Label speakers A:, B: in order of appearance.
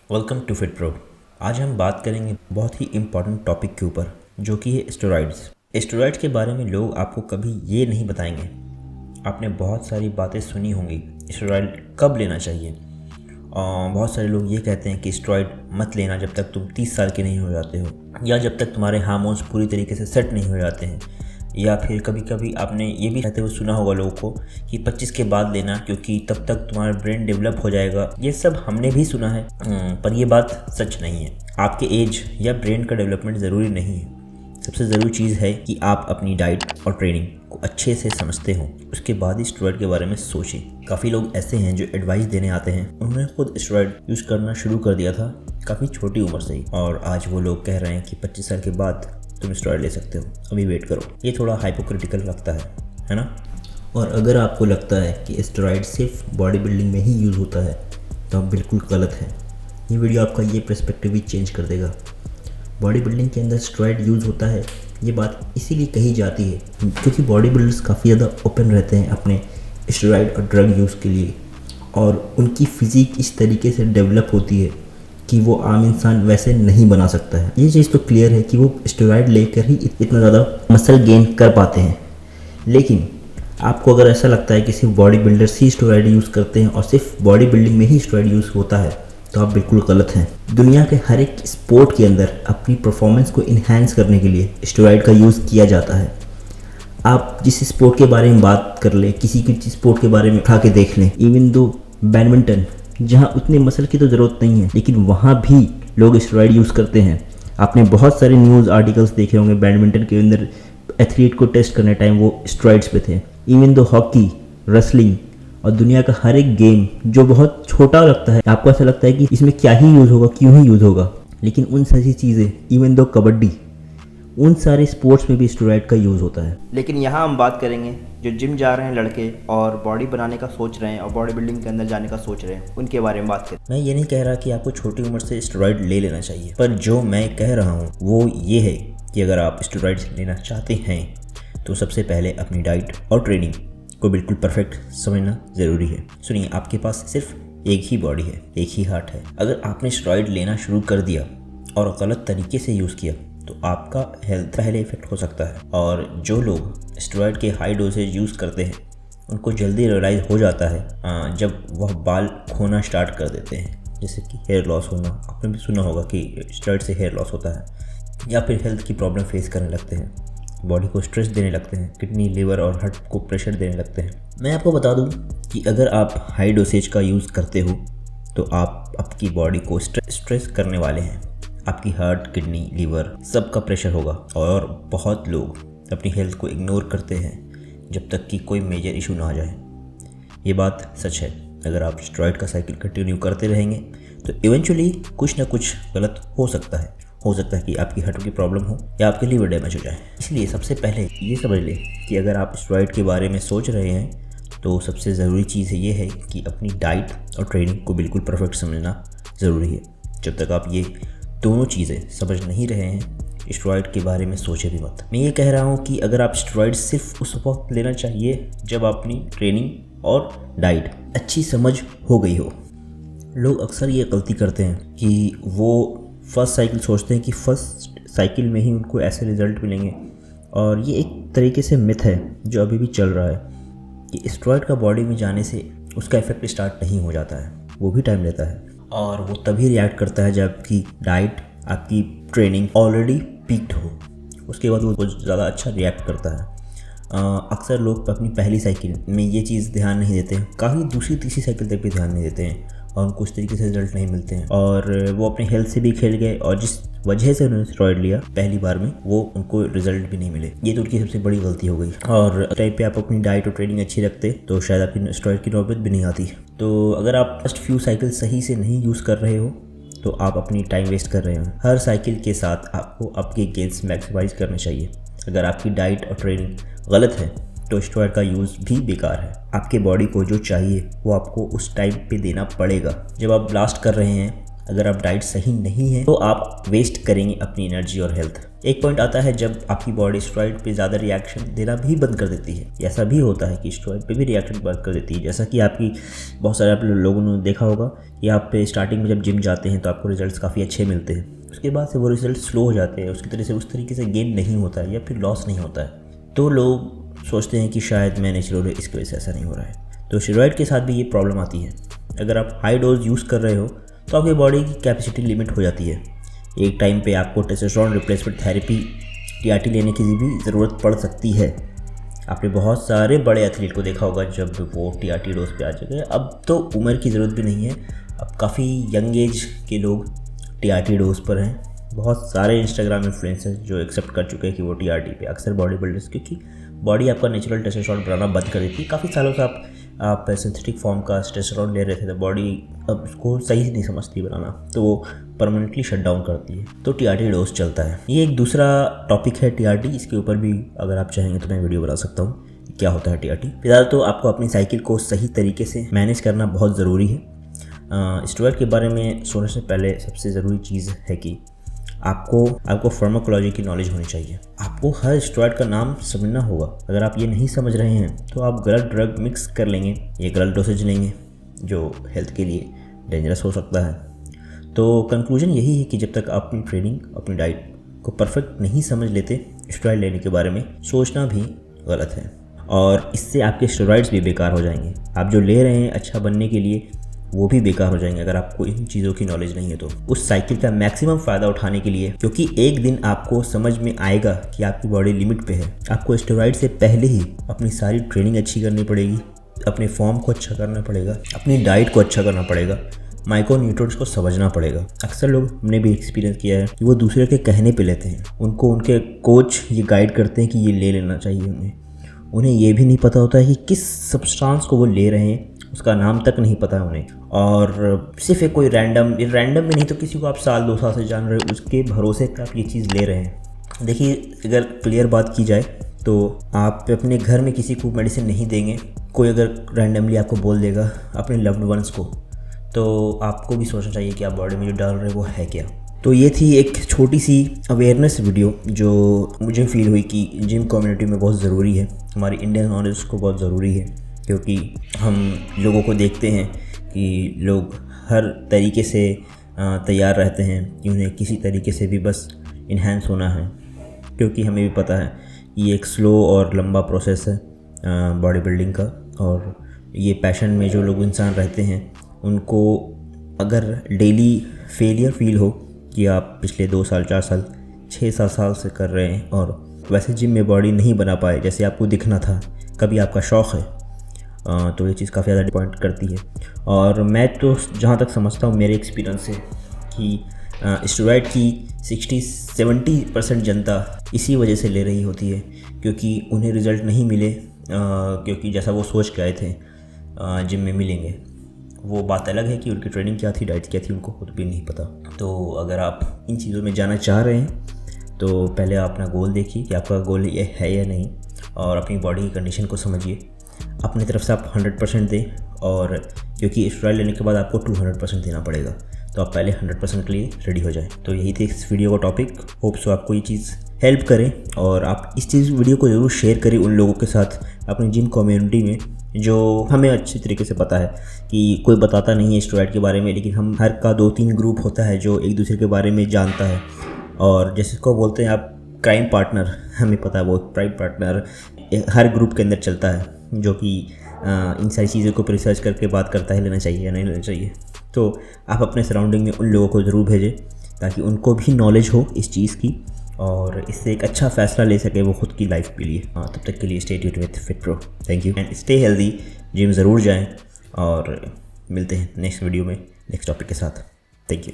A: Welcome to fit pro. आज हम बात करेंगे बहुत ही इम्पॉर्टेंट टॉपिक के ऊपर, जो कि है स्टेरॉइड्स। स्टेरॉइड्स के बारे में लोग आपको कभी ये नहीं बताएंगे। आपने बहुत सारी बातें सुनी होंगी स्टेरॉइड कब लेना चाहिए। बहुत सारे लोग ये कहते हैं कि स्टेरॉइड मत लेना जब तक तुम 30 साल के नहीं हो जाते हो, या जब तक तुम्हारे हार्मोन्स पूरी तरीके से सेट नहीं हो जाते हैं। या फिर कभी कभी आपने ये भी कहते हुए सुना होगा लोगों को कि 25 के बाद लेना, क्योंकि तब तक तुम्हारा ब्रेन डेवलप हो जाएगा। ये सब हमने भी सुना है, पर ये बात सच नहीं है। आपके एज या ब्रेन का डेवलपमेंट ज़रूरी नहीं है। सबसे ज़रूरी चीज़ है कि आप अपनी डाइट और ट्रेनिंग को अच्छे से समझते हो, उसके बाद ही स्टेरॉइड के बारे में सोचें। काफ़ी लोग ऐसे हैं जो एडवाइस देने आते हैं, उन्होंने खुद स्टेरॉइड यूज़ करना शुरू कर दिया था काफ़ी छोटी उम्र से ही, और आज वो लोग कह रहे हैं कि 25 साल के बाद तुम स्टेरॉइड ले सकते हो, अभी वेट करो। ये थोड़ा हाइपोक्रिटिकल लगता है ना। और अगर आपको लगता है कि स्टेरॉइड सिर्फ बॉडी बिल्डिंग में ही यूज़ होता है तो आप बिल्कुल गलत है। ये वीडियो आपका ये पर्सपेक्टिव भी चेंज कर देगा। बॉडी बिल्डिंग के अंदर स्टेरॉइड यूज़ होता है, ये बात इसीलिए कही जाती है क्योंकि बॉडी बिल्डर्स काफ़ी ज़्यादा ओपन रहते हैं अपने स्टेरॉइड और ड्रग यूज़ के लिए, और उनकी फिज़िक इस तरीके से डेवलप होती है कि वो आम इंसान वैसे नहीं बना सकता है। ये चीज़ तो क्लियर है कि वो स्टेरॉइड लेकर ही इतना ज़्यादा मसल गेन कर पाते हैं। लेकिन आपको अगर ऐसा लगता है कि सिर्फ बॉडी बिल्डर्स ही स्टेरॉइड यूज़ करते हैं और सिर्फ बॉडी बिल्डिंग में ही स्टेरॉइड यूज़ होता है, तो आप बिल्कुल गलत हैं। दुनिया के हर एक स्पोर्ट के अंदर अपनी परफॉर्मेंस को इन्हांस करने के लिए स्टेरॉइड का यूज़ किया जाता है। आप जिस स्पोर्ट के बारे में बात कर ले, किसी की स्पोर्ट के बारे में उठा के देख लें, इवन दो बैडमिंटन, जहाँ उतने मसल की तो ज़रूरत नहीं है, लेकिन वहाँ भी लोग स्टेरॉइड यूज़ करते हैं। आपने बहुत सारे न्यूज़ आर्टिकल्स देखे होंगे बैडमिंटन के अंदर एथलीट को टेस्ट करने टाइम वो स्टेरॉइड्स पे थे। इवन दो हॉकी, रेसलिंग और दुनिया का हर एक गेम जो बहुत छोटा लगता है, आपको ऐसा लगता है कि इसमें क्या ही यूज़ होगा, क्यों ही यूज़ होगा, लेकिन उन सारी चीज़ें, इवन दो कबड्डी, उन सारे स्पोर्ट्स में भी स्टेरॉइड का यूज़ होता है।
B: लेकिन यहाँ हम बात करेंगे जो जिम जा रहे हैं लड़के और बॉडी बनाने का सोच रहे हैं और बॉडी बिल्डिंग के अंदर जाने का सोच रहे हैं, उनके बारे में बात करें।
A: मैं ये नहीं कह रहा कि आपको छोटी उम्र से स्टेरॉइड ले लेना चाहिए, पर जो मैं कह रहा हूँ वो ये है कि अगर आप स्टेरॉइड्स लेना चाहते हैं तो सबसे पहले अपनी डाइट और ट्रेनिंग को बिल्कुल परफेक्ट समझना ज़रूरी है। सुनिए, आपके पास सिर्फ एक ही बॉडी है, एक ही हार्ट है। अगर आपने स्टेरॉइड लेना शुरू कर दिया और गलत तरीके से यूज़ किया तो आपका हेल्थ पहले इफेक्ट हो सकता है। और जो लोग स्टेरॉइड के हाई डोजेज यूज़ करते हैं उनको जल्दी रियलाइज़ हो जाता है जब वह बाल खोना स्टार्ट कर देते हैं, जैसे कि हेयर लॉस होना। आपने भी सुना होगा कि स्टेरॉइड से हेयर लॉस होता है, या फिर हेल्थ की प्रॉब्लम फेस करने लगते हैं, बॉडी को स्ट्रेस देने लगते हैं, किडनी, लिवर और हार्ट को प्रेशर देने लगते हैं। मैं आपको बता दूं कि अगर आप हाई डोसेज का यूज़ करते हो तो आप आपकी बॉडी को स्ट्रेस करने वाले हैं। आपकी हार्ट, किडनी, लिवर सब का प्रेशर होगा। और बहुत लोग अपनी हेल्थ को इग्नोर करते हैं जब तक कि कोई मेजर इशू ना आ जाए। ये बात सच है। अगर आप स्टेरॉइड का साइकिल कंटिन्यू करते रहेंगे तो इवेंचुअली कुछ ना कुछ गलत हो सकता है। हो सकता है कि आपकी हार्ट की प्रॉब्लम हो या आपके लीवर डैमेज हो जाए। इसलिए सबसे पहले ये समझ लें कि अगर आप स्टेरॉइड के बारे में सोच रहे हैं तो सबसे ज़रूरी चीज़ ये है कि अपनी डाइट और ट्रेनिंग को बिल्कुल परफेक्ट समझना ज़रूरी है। जब तक आप ये दोनों चीज़ें समझ नहीं रहे हैं, स्टेरॉइड के बारे में सोचे भी मत। मैं ये कह रहा हूँ कि अगर आप स्टेरॉइड सिर्फ उस वक्त लेना चाहिए जब अपनी ट्रेनिंग और डाइट अच्छी समझ हो गई हो। लोग अक्सर ये गलती करते हैं कि वो फर्स्ट साइकिल सोचते हैं कि फर्स्ट साइकिल में ही उनको ऐसे रिज़ल्ट मिलेंगे, और ये एक तरीके से मिथ है जो अभी भी चल रहा है कि स्टेरॉइड का बॉडी में जाने से उसका इफेक्ट स्टार्ट नहीं हो जाता है। वो भी टाइम लेता है और वो तभी रिएक्ट करता है जबकि डाइट, आपकी ट्रेनिंग ऑलरेडी पीक्ड हो, उसके बाद वो बहुत ज़्यादा अच्छा रिएक्ट करता है। अक्सर लोग अपनी पहली साइकिल में ये चीज़ ध्यान नहीं देते हैं, काफ़ी दूसरी तीसरी साइकिल तक भी ध्यान नहीं देते हैं और उनको उस तरीके से रिजल्ट नहीं मिलते हैं, और वो अपने हेल्थ से भी खेल गए, और जिस वजह से उन्होंने स्टेरॉइड लिया पहली बार में वो उनको रिजल्ट भी नहीं मिले। ये तो उनकी सबसे बड़ी गलती हो गई। और टाइम पे आप अपनी डाइट और ट्रेनिंग अच्छी रखते तो शायद आपकी स्टेरॉइड की नौबत भी नहीं आती। तो अगर आप फर्स्ट फ्यू साइकिल सही से नहीं यूज़ कर रहे हो तो आप अपनी टाइम वेस्ट कर रहे हो। हर साइकिल के साथ आपको आपके गेन्स मैक्सिमाइज करने चाहिए। अगर आपकी डाइट और ट्रेनिंग गलत है तो स्टेरॉइड का यूज़ भी बेकार है। आपके बॉडी को जो चाहिए वो आपको उस टाइम पे देना पड़ेगा जब आप ब्लास्ट कर रहे हैं। अगर आप डाइट सही नहीं है तो आप वेस्ट करेंगे अपनी एनर्जी और हेल्थ। एक पॉइंट आता है जब आपकी बॉडी स्टेरॉइड पे ज़्यादा रिएक्शन देना भी बंद कर देती है। ऐसा भी होता है कि स्टेरॉइड पे भी रिएक्शन बंद कर देती है। जैसा कि आपकी बहुत सारे आप लोगों ने देखा होगा कि आप स्टार्टिंग में जब जिम जाते हैं तो आपको रिजल्ट्स काफ़ी अच्छे मिलते हैं, उसके बाद से वो रिजल्ट स्लो हो जाते हैं, उसकी तरह से उस तरीके से गेन नहीं होता है या फिर लॉस नहीं होता है। तो लोग सोचते हैं कि शायद मैं नेचुरल इसकी वजह से ऐसा नहीं हो रहा है। तो स्टेरॉइड के साथ भी ये प्रॉब्लम आती है। अगर आप हाई डोज यूज़ कर रहे हो तो आपकी बॉडी की कैपेसिटी लिमिट हो जाती है। एक टाइम पे आपको टेस्टोस्टेरोन रिप्लेसमेंट थेरेपी टीआरटी लेने की भी ज़रूरत पड़ सकती है। आपने बहुत सारे बड़े एथलीट को देखा होगा जब वो टीआरटी डोज पे आ जाएंगे। अब तो उम्र की ज़रूरत भी नहीं है, अब काफ़ी यंग एज के लोग टीआरटी डोज पर हैं। बहुत सारे इंस्टाग्राम इन्फ्लुएंसर्स जो एक्सेप्ट कर चुके हैं कि वो टीआरटी पे, अक्सर बॉडी बिल्डर्स, क्योंकि बॉडी आपका नेचुरल टेस्टोस्टेरोन बनाना बंद कर देती है। काफ़ी सालों से आप सिंथेटिक फॉर्म का टेस्टोस्टेरोन ले रहे थे तो बॉडी अब उसको सही नहीं समझती बनाना, तो वो परमानेंटली शट डाउन करती है। तो टीआरटी डोज चलता है। ये एक दूसरा टॉपिक है टीआरटी, इसके ऊपर भी अगर आप चाहेंगे तो मैं वीडियो बना सकता हूँ क्या होता है टीआरटी। फिलहाल तो आपको अपनी साइकिल को सही तरीके से मैनेज करना बहुत ज़रूरी है। स्टेरॉइड के बारे में सोचने से पहले सबसे ज़रूरी चीज़ है कि आपको फार्माकोलॉजी की नॉलेज होनी चाहिए। आपको हर स्टेरॉइड का नाम समझना होगा। अगर आप ये नहीं समझ रहे हैं तो आप गलत ड्रग मिक्स कर लेंगे, ये गलत डोसेज लेंगे जो हेल्थ के लिए डेंजरस हो सकता है। तो कंक्लूजन यही है कि जब तक आप अपनी ट्रेनिंग, अपनी डाइट को परफेक्ट नहीं समझ लेते, स्टेरॉइड लेने के बारे में सोचना भी गलत है और इससे आपके स्टेरॉइड्स भी बेकार हो जाएंगे। आप जो ले रहे हैं अच्छा बनने के लिए वो भी बेकार हो जाएंगे अगर आपको इन चीज़ों की नॉलेज नहीं है। तो उस साइकिल का मैक्सिमम फ़ायदा उठाने के लिए, क्योंकि एक दिन आपको समझ में आएगा कि आपकी बॉडी लिमिट पे है, आपको स्टेरॉइड से पहले ही अपनी सारी ट्रेनिंग अच्छी करनी पड़ेगी, अपने फॉर्म को अच्छा करना पड़ेगा, अपनी डाइट को अच्छा करना पड़ेगा, माइक्रो न्यूट्रिएंट्स को समझना पड़ेगा। अक्सर लोग, हमने भी एक्सपीरियंस किया है कि वो दूसरे के कहने पे लेते हैं, उनको उनके कोच ये गाइड करते हैं कि ये ले लेना चाहिए। उन्हें ये भी नहीं पता होता है कि किस सब्सटेंस को वो ले रहे हैं, उसका नाम तक नहीं पता है उन्हें। और सिर्फ एक कोई रैंडम भी नहीं तो किसी को आप साल 2 साल से जान रहे हो, उसके भरोसे पर आप ये चीज़ ले रहे हैं। देखिए, अगर क्लियर बात की जाए तो आप अपने घर में किसी को मेडिसिन नहीं देंगे। कोई अगर रैंडमली आपको बोल देगा अपने लव्ड वंस को, तो आपको भी सोचना चाहिए कि आप बॉडी में जो डाल रहे हो वो है क्या। तो ये थी एक छोटी सी अवेयरनेस वीडियो जो मुझे फील हुई कि जिम कम्युनिटी में बहुत ज़रूरी है, हमारी इंडियन नॉलेज को बहुत ज़रूरी है, क्योंकि हम लोगों को देखते हैं कि लोग हर तरीके से तैयार रहते हैं कि उन्हें किसी तरीके से भी बस इन्हेंस होना है, क्योंकि हमें भी पता है ये एक स्लो और लंबा प्रोसेस है बॉडी बिल्डिंग का। और ये पैशन में जो लोग इंसान रहते हैं उनको अगर डेली फेलियर फील हो कि आप पिछले 2 साल, 4 साल, 6-7 साल से कर रहे हैं और वैसे जिम में बॉडी नहीं बना पाए जैसे आपको दिखना था, कभी आपका शौक़ है, तो ये चीज़ काफ़ी ज़्यादा डिपेंड करती है। और मैं तो जहाँ तक समझता हूँ मेरे एक्सपीरियंस से कि स्टेरॉइड की 60-70% जनता इसी वजह से ले रही होती है क्योंकि उन्हें रिज़ल्ट नहीं मिले, क्योंकि जैसा वो सोच के आए थे जिम में मिलेंगे। वो बात अलग है कि उनकी ट्रेनिंग क्या थी, डाइट क्या थी, उनको खुद भी नहीं पता। तो अगर आप इन चीज़ों में जाना चाह रहे हैं तो पहले आप अपना गोल देखिए कि आपका गोल ये है या नहीं, और अपनी बॉडी की कंडीशन को समझिए। अपनी तरफ से आप 100% दें, और क्योंकि स्टेरॉइड लेने के बाद आपको 200% देना पड़ेगा, तो आप पहले 100% के लिए रेडी हो जाएं। तो यही थी इस वीडियो का टॉपिक। होप सो आपको ये चीज़ हेल्प करें, और आप इस वीडियो को ज़रूर शेयर करें उन लोगों के साथ अपनी जिम कम्युनिटी में जो हमें अच्छी तरीके से पता है कि कोई बताता नहीं है स्टेरॉइड के बारे में, लेकिन हम हर का 2-3 ग्रुप होता है जो एक दूसरे के बारे में जानता है। और जैसे को बोलते हैं आप क्राइम पार्टनर, हमें पता है वो क्राइम पार्टनर हर ग्रुप के अंदर चलता है जो कि इन सारी चीज़ों को रिसर्च करके बात करता है लेना चाहिए या नहीं लेना चाहिए। तो आप अपने सराउंडिंग में उन लोगों को ज़रूर भेजें ताकि उनको भी नॉलेज हो इस चीज़ की और इससे एक अच्छा फ़ैसला ले सके वो खुद की लाइफ के लिए। तब तक के लिए stay tuned with fit pro. Thank you and stay healthy. Gym ज़रूर जाएं और मिलते हैं नेक्स्ट वीडियो में नेक्स्ट टॉपिक के साथ। Thank you.